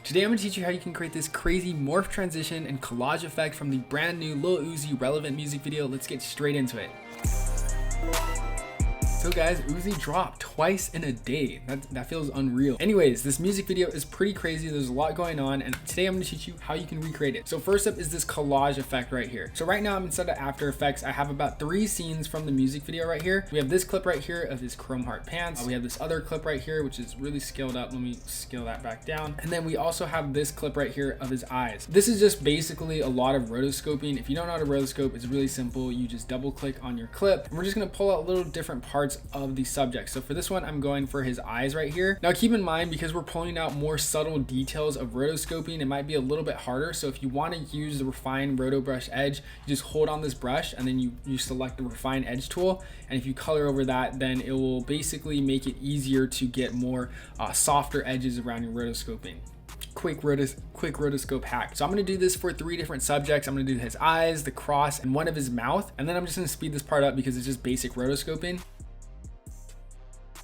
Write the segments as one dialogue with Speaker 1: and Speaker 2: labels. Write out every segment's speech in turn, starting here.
Speaker 1: Today I'm going to teach you how you can create this crazy morph transition and collage effect from the brand new Lil Uzi relevant music video. Let's get straight into it. So guys, Uzi dropped twice in a day. That feels unreal. Anyways, this music video is pretty crazy. There's a lot going on, and today I'm going to teach you how you can recreate it. So first up is this collage effect right here. So right now I'm inside of After Effects. I have about 3 scenes from the music video right here. We have this clip right here of his chrome heart pants. We have this other clip right here, which is really scaled up. Let me scale that back down. And then we also have this clip right here of his eyes. This is just basically a lot of rotoscoping. If you don't know how to rotoscope, it's really simple. You just double click on your clip, and we're just going to pull out little different parts of the subject. So for this one, I'm going for his eyes right here. Now keep in mind, because we're pulling out more subtle details of rotoscoping, it might be a little bit harder. So if you want to use the refine roto brush edge, you just hold on this brush and then you select the refine edge tool. And if you color over that, then it will basically make it easier to get more softer edges around your rotoscoping. Quick rotoscope hack. So I'm going to do this for 3 different subjects. I'm going to do his eyes, the cross, and one of his mouth. And then I'm just going to speed this part up because it's just basic rotoscoping.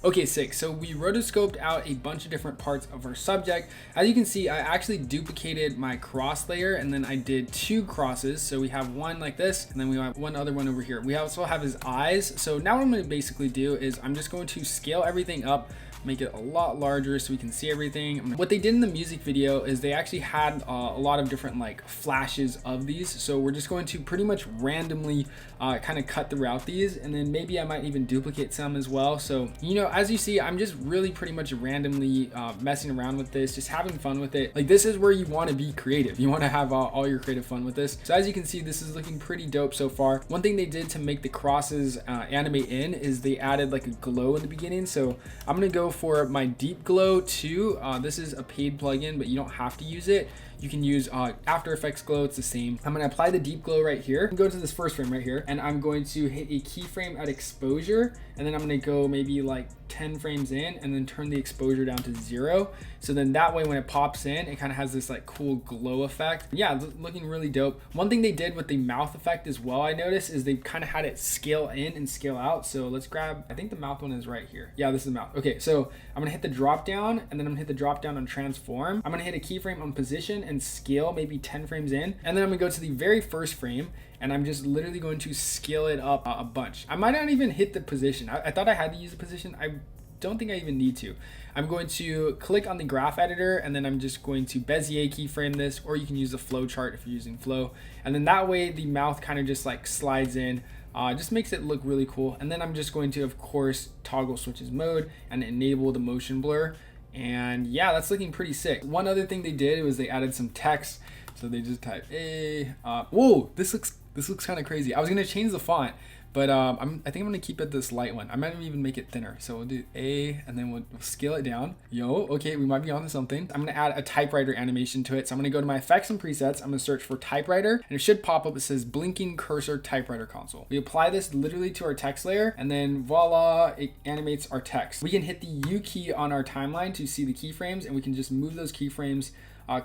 Speaker 1: Okay, sick. So we rotoscoped out a bunch of different parts of our subject. As you can see, I actually duplicated my cross layer and then I did 2 crosses. So we have one like this, and then we have one other one over here. We also have his eyes. So now what I'm going to basically do is I'm just going to scale everything up, make it a lot larger so we can see everything. What they did in the music video is they actually had a lot of different like flashes of these. So we're just going to pretty much randomly kind of cut throughout these, and then maybe I might even duplicate some as well. So, you know, as you see, I'm just really pretty much randomly messing around with this, just having fun with it. Like, this is where you want to be creative. You want to have all your creative fun with this. So as you can see, this is looking pretty dope so far. One thing they did to make the crosses animate in is they added like a glow in the beginning. So I'm going to go for my deep glow too. This is a paid plugin, but you don't have to use it. You can use After Effects glow, it's the same. I'm gonna apply the deep glow right here. Go to this first frame right here, and I'm going to hit a keyframe at exposure, and then I'm gonna go maybe like 10 frames in and then turn the exposure down to 0. So then that way when it pops in, it kind of has this like cool glow effect. Yeah, looking really dope. One thing they did with the mouth effect as well, I noticed, is they kind of had it scale in and scale out. So let's grab, I think the mouth one is right here. Yeah, this is the mouth. Okay, so I'm gonna hit the drop down, and then I'm gonna hit the drop down on transform. I'm gonna hit a keyframe on position and scale maybe 10 frames in, and then I'm gonna go to the very first frame, and I'm just literally going to scale it up a bunch. I might not even hit the position. I thought I had to use the position. I don't think I even need to. I'm going to click on the graph editor, and then I'm just going to Bezier keyframe this, or you can use the flow chart if you're using flow, and then that way the mouth kind of just like slides in. Just makes it look really cool. And then I'm just going to, of course, toggle switches mode and enable the motion blur. And yeah, that's looking pretty sick. One other thing they did was they added some text. So they just type A. Whoa, this looks kind of crazy. I was gonna change the font, but I think I'm gonna keep it this light one. I might even make it thinner. So we'll do A, and then we'll scale it down. Yo, okay, we might be onto something. I'm gonna add a typewriter animation to it. So I'm gonna go to my effects and presets. I'm gonna search for typewriter, and it should pop up. It says blinking cursor typewriter console. We apply this literally to our text layer, and then voila, it animates our text. We can hit the U key on our timeline to see the keyframes, and we can just move those keyframes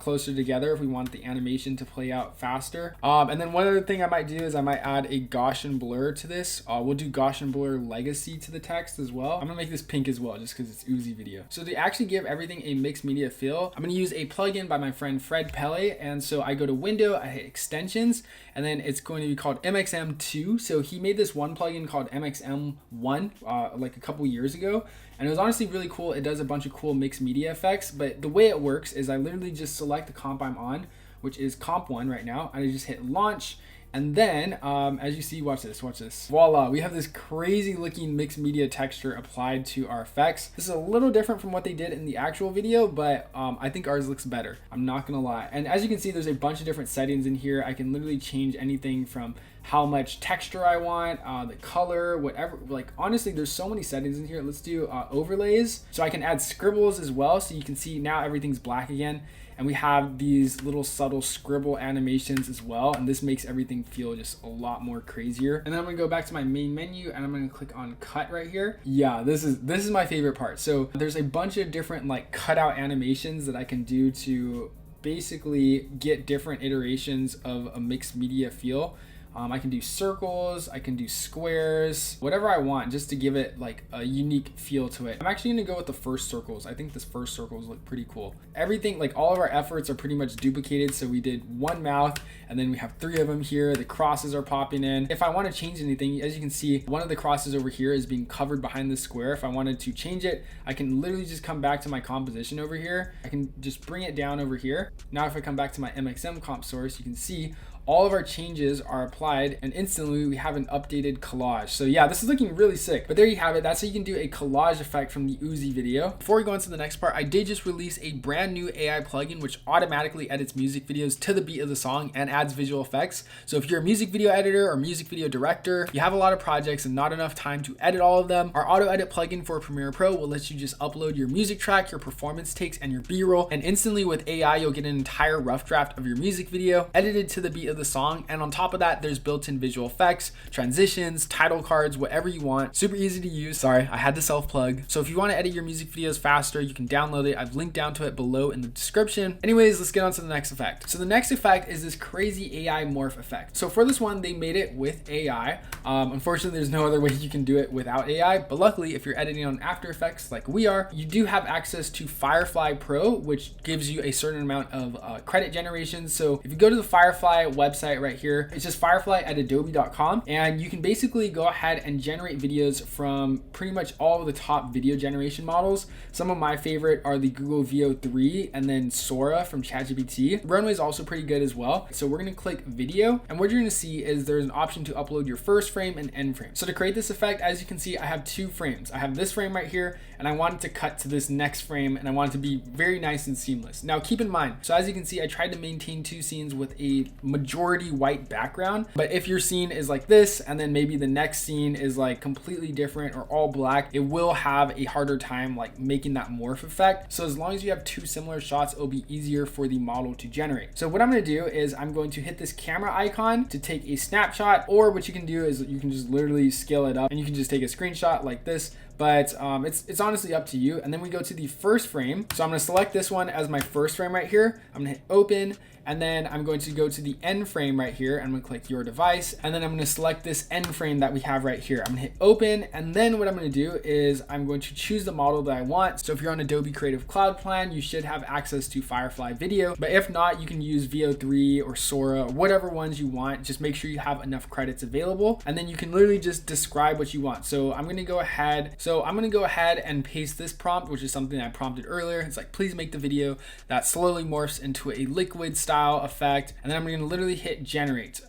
Speaker 1: closer together if we want the animation to play out faster. And then one other thing I might do is I might add a Gaussian blur to this. We'll do Gaussian blur legacy to the text as well. I'm gonna make this pink as well just because it's Uzi video. So to actually give everything a mixed media feel, I'm gonna use a plugin by my friend Fred Pelle. And so I go to window, I hit extensions, and then it's going to be called MXM2. So he made this one plugin called MXM1 like a couple years ago. And it was honestly really cool. It does a bunch of cool mixed media effects, but the way it works is I literally just select the comp I'm on, which is comp 1 right now, and I just hit launch. And then, as you see, watch this. Voila, we have this crazy looking mixed media texture applied to our effects. This is a little different from what they did in the actual video, but I think ours looks better. I'm not gonna lie. And as you can see, there's a bunch of different settings in here. I can literally change anything from how much texture I want, the color, whatever. Like, honestly, there's so many settings in here. Let's do overlays. So I can add scribbles as well. So you can see now everything's black again. And we have these little subtle scribble animations as well. And this makes everything feel just a lot more crazier. And then I'm gonna go back to my main menu, and I'm gonna click on cut right here. Yeah, this is my favorite part. So there's a bunch of different like cutout animations that I can do to basically get different iterations of a mixed media feel. I can do circles, I can do squares, whatever I want, just to give it like a unique feel to it. I'm actually gonna go with the first circles. I think this first circles look pretty cool. Everything, like all of our efforts are pretty much duplicated. So we did one mouth and then we have 3 of them here. The crosses are popping in. If I want to change anything, as you can see, one of the crosses over here is being covered behind this square. If I wanted to change it, I can literally just come back to my composition over here. I can just bring it down over here. Now, if I come back to my MXM comp source, you can see all of our changes are applied and instantly we have an updated collage. So yeah, this is looking really sick. But there you have it. That's how you can do a collage effect from the Uzi video. Before we go into the next part, I did just release a brand new AI plugin which automatically edits music videos to the beat of the song and adds visual effects. So if you're a music video editor or music video director, you have a lot of projects and not enough time to edit all of them, our AutoEdit plugin for Premiere Pro will let you just upload your music track, your performance takes, and your B-roll, and instantly with AI, you'll get an entire rough draft of your music video edited to the beat of the song. And on top of that, there's built-in visual effects, transitions, title cards, whatever you want. Super easy to use. Sorry, I had to self-plug. So if you want to edit your music videos faster, you can download it. I've linked down to it below in the description. Anyways, let's get on to the next effect. So the next effect is this crazy AI morph effect. So for this one, they made it with AI. Unfortunately, there's no other way you can do it without AI, but luckily if you're editing on After Effects like we are, you do have access to Firefly Pro, which gives you a certain amount of credit generation. So if you go to the Firefly website right here, it's just firefly at adobe.com, and you can basically go ahead and generate videos from pretty much all of the top video generation models. Some of my favorite are the Google Veo 3 and then Sora from ChatGPT. Runway is also pretty good as well. So we're going to click video, and what you're going to see is there's an option to upload your first frame and end frame. So to create this effect, as you can see, I have 2 frames. I have this frame right here, and I want it to cut to this next frame, and I want it to be very nice and seamless. Now keep in mind, so as you can see, I tried to maintain 2 scenes with a majority white background, but if your scene is like this and then maybe the next scene is like completely different or all black, it will have a harder time like making that morph effect. So as long as you have 2 similar shots, it'll be easier for the model to generate. So what I'm going to do is I'm going to hit this camera icon to take a snapshot, or what you can do is you can just literally scale it up and you can just take a screenshot like this. But it's honestly up to you. And then we go to the first frame. So I'm going to select this one as my first frame right here. I'm going to hit open, and then I'm going to go to the end frame right here. I'm going to click your device, and then I'm going to select this end frame that we have right here. I'm going to hit open, and then what I'm going to do is I'm going to choose the model that I want. So if you're on Adobe Creative Cloud plan, you should have access to Firefly Video, but if not, you can use Veo 3 or Sora or whatever ones you want. Just make sure you have enough credits available, and then you can literally just describe what you want. So I'm going to go ahead and paste this prompt, which is something I prompted earlier. It's like, please make the video that slowly morphs into a liquid style effect, and then I'm going to literally hit generate.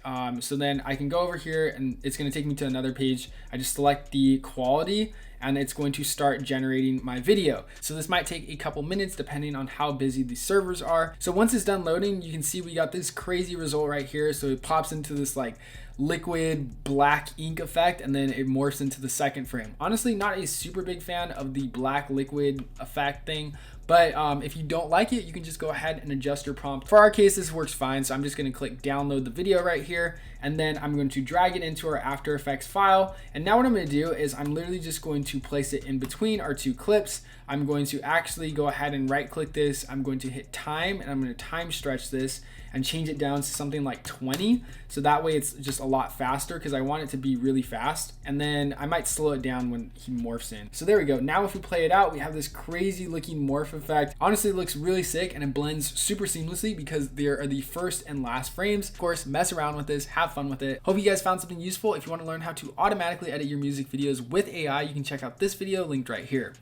Speaker 1: So then I can go over here and it's going to take me to another page. I just select the quality and it's going to start generating my video. So this might take a couple minutes depending on how busy the servers are. So once it's done loading, you can see we got this crazy result right here. So it pops into this like liquid black ink effect, and then it morphs into the second frame. Honestly, not a super big fan of the black liquid effect thing, but if you don't like it, you can just go ahead and adjust your prompt. For our case, this works fine. So I'm just going to click download the video right here, and then I'm going to drag it into our After Effects file. And now what I'm going to do is I'm literally just going to place it in between our 2 clips. I'm going to actually go ahead and right click this. I'm going to hit time, and I'm going to time stretch this and change it down to something like 20. So that way it's just a lot faster, because I want it to be really fast. And then I might slow it down when he morphs in. So there we go. Now if we play it out, we have this crazy looking morph effect. Honestly, it looks really sick, and it blends super seamlessly because there are the first and last frames. Of course, mess around with this, have fun with it. Hope you guys found something useful. If you want to learn how to automatically edit your music videos with AI, you can check out this video linked right here.